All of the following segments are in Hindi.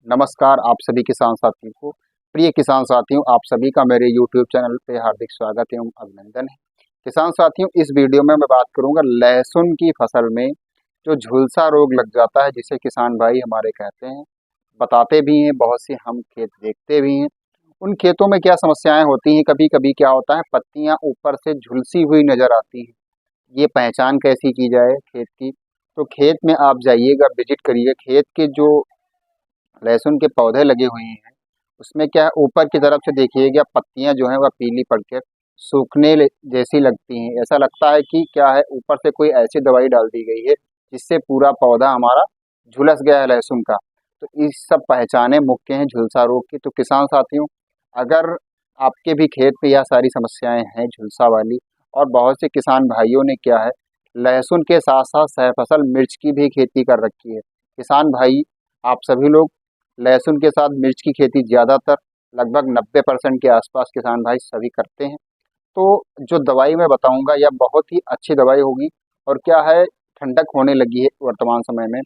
नमस्कार आप सभी किसान साथियों को। प्रिय किसान साथियों, आप सभी का मेरे YouTube चैनल पे हार्दिक स्वागत एवं अभिनंदन है। किसान साथियों, इस वीडियो में मैं बात करूंगा लहसुन की फसल में जो झुलसा रोग लग जाता है, जिसे किसान भाई हमारे कहते हैं, बताते भी हैं, बहुत से हम खेत देखते भी हैं। उन खेतों में क्या समस्याएं होती हैं, कभी कभी क्या होता है, पत्तियां ऊपर से झुलसी हुई नजर आती हैं। ये पहचान कैसी की जाए खेत की? तो खेत में आप जाइएगा, विजिट करिए, खेत के जो लहसुन के पौधे लगे हुए हैं उसमें क्या है, ऊपर की तरफ से देखिएगा, पत्तियां जो हैं वह पीली पड़कर जैसी लगती हैं। ऐसा लगता है कि क्या है, ऊपर से कोई ऐसी दवाई डाल दी गई है जिससे पूरा पौधा हमारा झुलस गया है लहसुन का। तो इस सब पहचाने मुख्य हैं झुलसा रोग की। तो किसान साथियों, अगर आपके भी खेत पे यह सारी समस्याएं हैं झुलसा वाली, और बहुत से किसान भाइयों ने क्या है, लहसुन के साथ साथ सहफसल मिर्च की भी खेती कर रखी है। किसान भाई, आप सभी लोग लहसुन के साथ मिर्च की खेती ज़्यादातर लगभग 90% के आसपास किसान भाई सभी करते हैं। तो जो दवाई मैं बताऊंगा यह बहुत ही अच्छी दवाई होगी। और क्या है, ठंडक होने लगी है वर्तमान समय में।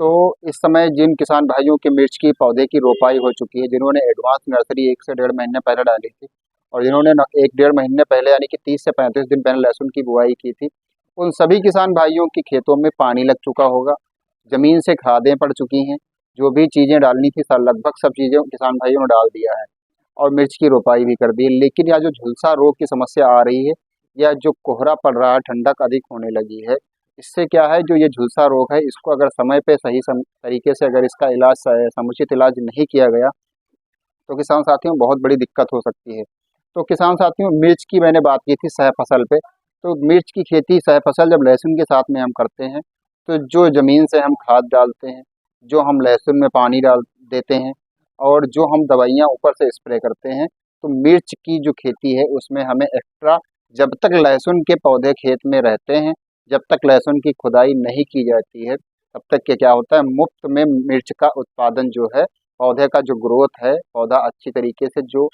तो इस समय जिन किसान भाइयों के मिर्च की पौधे की रोपाई हो चुकी है, जिन्होंने एडवांस नर्सरी 1 से 1.5 महीने पहले डाली थी, और जिन्होंने 1 डेढ़ महीने पहले यानी कि 30 से 35 दिन पहले लहसुन की बुआई की थी, उन सभी किसान भाइयों के खेतों में पानी लग चुका होगा, ज़मीन से खादें पड़ चुकी हैं। जो भी चीज़ें डालनी थी सब, लगभग सब चीज़ें किसान भाइयों ने डाल दिया है, और मिर्च की रोपाई भी कर दी है। लेकिन यह जो झुलसा रोग की समस्या आ रही है, या जो कोहरा पड़ रहा है, ठंडक अधिक होने लगी है, इससे क्या है, जो ये झुलसा रोग है, इसको अगर समय पे सही तरीके से अगर इसका इलाज समुचित इलाज नहीं किया गया तो किसान साथियों बहुत बड़ी दिक्कत हो सकती है। तो किसान साथियों, मिर्च की मैंने बात की थी सह फसल पे। तो मिर्च की खेती सह फसल जब लहसुन के साथ में हम करते हैं, तो जो ज़मीन से हम खाद डालते हैं, जो हम लहसुन में पानी डाल देते हैं, और जो हम दवाइयाँ ऊपर से स्प्रे करते हैं, तो मिर्च की जो खेती है उसमें हमें एक्स्ट्रा, जब तक लहसुन के पौधे खेत में रहते हैं, जब तक लहसुन की खुदाई नहीं की जाती है, तब तक के क्या होता है, मुफ्त में मिर्च का उत्पादन जो है, पौधे का जो ग्रोथ है, पौधा अच्छी तरीके से जो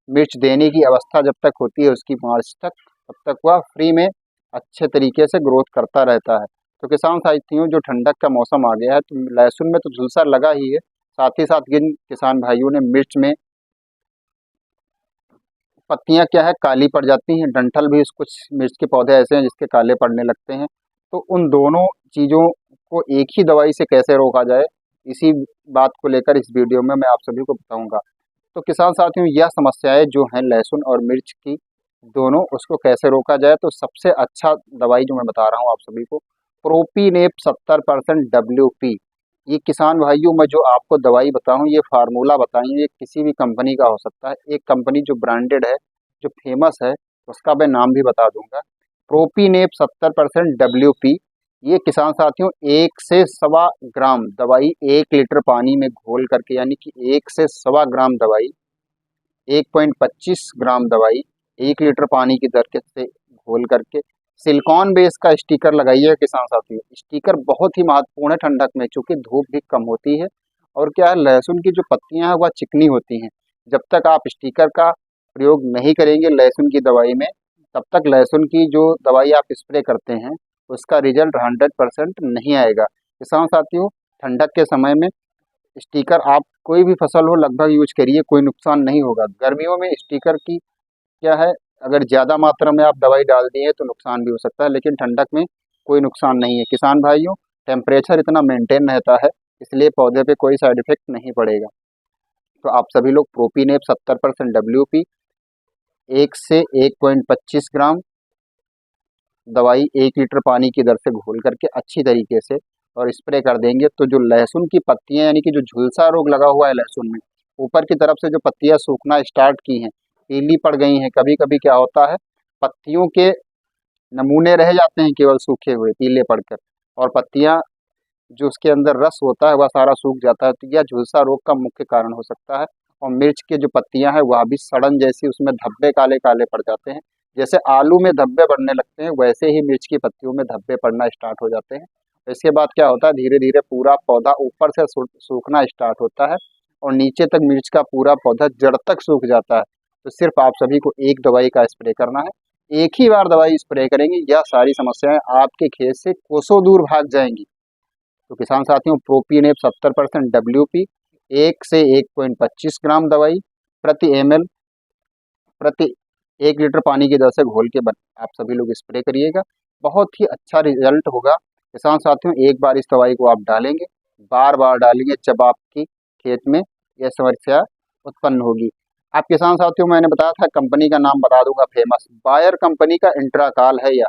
मिर्च देने की अवस्था जब तक होती है उसकी मार्च तक, तब तक वह फ्री में अच्छे तरीके से ग्रोथ करता रहता है। तो किसान साथियों, जो ठंडक का मौसम आ गया है, तो लहसुन में तो झुलसा लगा ही है, साथ ही साथ जिन किसान भाइयों ने मिर्च में पत्तियां क्या है काली पड़ जाती हैं, डंठल भी कुछ मिर्च के पौधे ऐसे हैं जिसके काले पड़ने लगते हैं, तो उन दोनों चीज़ों को एक ही दवाई से कैसे रोका जाए, इसी बात को लेकर इस वीडियो में मैं आप सभी को बताऊंगा। तो किसान साथियों, यह समस्याएं जो हैं लहसुन और मिर्च की दोनों, उसको कैसे रोका जाए, तो सबसे अच्छा दवाई जो मैं बता रहा हूँ आप सभी को, प्रोपीनेप 70% WP। ये किसान भाइयों, मैं जो आपको दवाई बताऊँ, ये फार्मूला बताई, ये किसी भी कंपनी का हो सकता है। एक कंपनी जो ब्रांडेड है, जो फेमस है, उसका मैं नाम भी बता दूंगा, प्रोपीनेप 70% WP। ये किसान साथियों 1 से 1.25 ग्राम दवाई 1 लीटर पानी में घोल करके, यानी कि 1 से 1.25 ग्राम दवाई, 1.25 ग्राम दवाई 1 लीटर पानी की दर से घोल करके सिलिकॉन बेस का स्टिकर लगाइए किसान साथियों। स्टिकर बहुत ही महत्वपूर्ण है ठंडक में, क्योंकि धूप भी कम होती है, और क्या है, लहसुन की जो पत्तियां हैं वह चिकनी होती हैं। जब तक आप स्टिकर का प्रयोग नहीं करेंगे लहसुन की दवाई में, तब तक लहसुन की जो दवाई आप स्प्रे करते हैं उसका रिजल्ट 100% नहीं आएगा। किसान साथियों, ठंडक के समय में स्टिकर आप कोई भी फसल हो लगभग यूज करिए, कोई नुकसान नहीं होगा। गर्मियों में स्टिकर की क्या है, अगर ज़्यादा मात्रा में आप दवाई डाल दिए तो नुकसान भी हो सकता है, लेकिन ठंडक में कोई नुकसान नहीं है किसान भाइयों। टेम्परेचर इतना मेंटेन रहता है, इसलिए पौधे पे कोई साइड इफेक्ट नहीं पड़ेगा। तो आप सभी लोग प्रोपीनेप 70% WP 1 से 1.25 ग्राम दवाई 1 लीटर पानी की दर से घोल करके अच्छी तरीके से और स्प्रे कर देंगे, तो जो लहसुन की पत्तियां, यानी कि जो झुलसा रोग लगा हुआ है लहसुन में, ऊपर की तरफ से जो पत्तियां सूखना स्टार्ट की हैं, पीली पड़ गई हैं, कभी कभी क्या होता है, पत्तियों के नमूने रह जाते हैं केवल सूखे हुए पीले पड़कर, और पत्तियां जो उसके अंदर रस होता है वह सारा सूख जाता है, तो यह झुलसा रोग का मुख्य कारण हो सकता है। और मिर्च के जो पत्तियां हैं वह भी सड़न जैसी, उसमें धब्बे काले काले पड़ जाते हैं। जैसे आलू में धब्बे पड़ने लगते हैं, वैसे ही मिर्च की पत्तियों में धब्बे पड़ना स्टार्ट हो जाते हैं। इसके बाद क्या होता है, धीरे धीरे पूरा पौधा ऊपर से सूखना स्टार्ट होता है, और नीचे तक मिर्च का पूरा पौधा जड़ तक सूख जाता है। तो सिर्फ आप सभी को एक दवाई का स्प्रे करना है, एक ही बार दवाई स्प्रे करेंगे, यह सारी समस्याएं आपके खेत से कोसों दूर भाग जाएंगी। तो किसान साथियों, प्रोपीनेप 70% WP 1 से 1.25 ग्राम दवाई प्रति ml प्रति 1 लीटर पानी की दर से घोल के आप सभी लोग स्प्रे करिएगा। बहुत ही अच्छा रिजल्ट होगा किसान साथियों। एक बार इस दवाई को आप डालेंगे, बार बार डालेंगे, जब आपकी खेत में यह समस्या उत्पन्न होगी। आप किसान साथियों, मैंने बताया था कंपनी का नाम बता दूंगा, फेमस बायर कंपनी का इंट्राकाल है। यह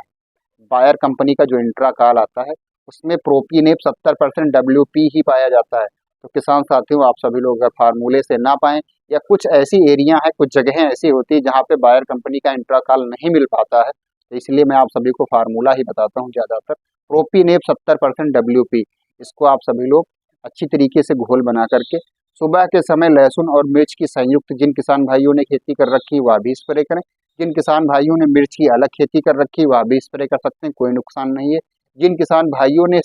बायर कंपनी का जो इंट्राकाल आता है उसमें प्रोपीनेप 70% WP ही पाया जाता है। तो किसान साथियों, आप सभी लोग अगर फार्मूले से ना पाएं या कुछ ऐसी एरिया है, कुछ जगहें ऐसी होती है जहाँ पे बायर कंपनी का इंट्राकाल नहीं मिल पाता है, तो इसलिए मैं आप सभी को फार्मूला ही बताता हूँ ज़्यादातर। प्रोपीनेप 70% WP, इसको आप सभी लोग अच्छी तरीके से घोल बना करके सुबह के समय लहसुन और मिर्च की संयुक्त, जिन किसान भाइयों ने खेती कर रखी है वह भी स्प्रे करें। जिन किसान भाइयों ने मिर्च की अलग खेती कर रखी है वह भी स्प्रे कर सकते हैं, कोई नुकसान नहीं है। जिन किसान भाइयों ने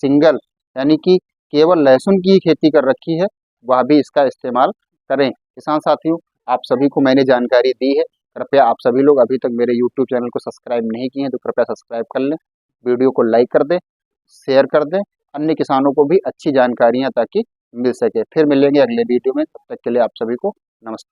सिंगल यानी कि केवल लहसुन की खेती कर रखी है वह भी इसका इस्तेमाल करें। किसान साथियों, आप सभी को मैंने जानकारी दी है। कृपया आप सभी लोग अभी तक मेरे यूट्यूब चैनल को सब्सक्राइब नहीं किए हैं तो कृपया सब्सक्राइब कर लें, वीडियो को लाइक कर दें, शेयर कर दें, अन्य किसानों को भी अच्छी जानकारियाँ ताकि मिल सके। फिर मिलेंगे अगले वीडियो में, तब तक के लिए आप सभी को नमस्कार।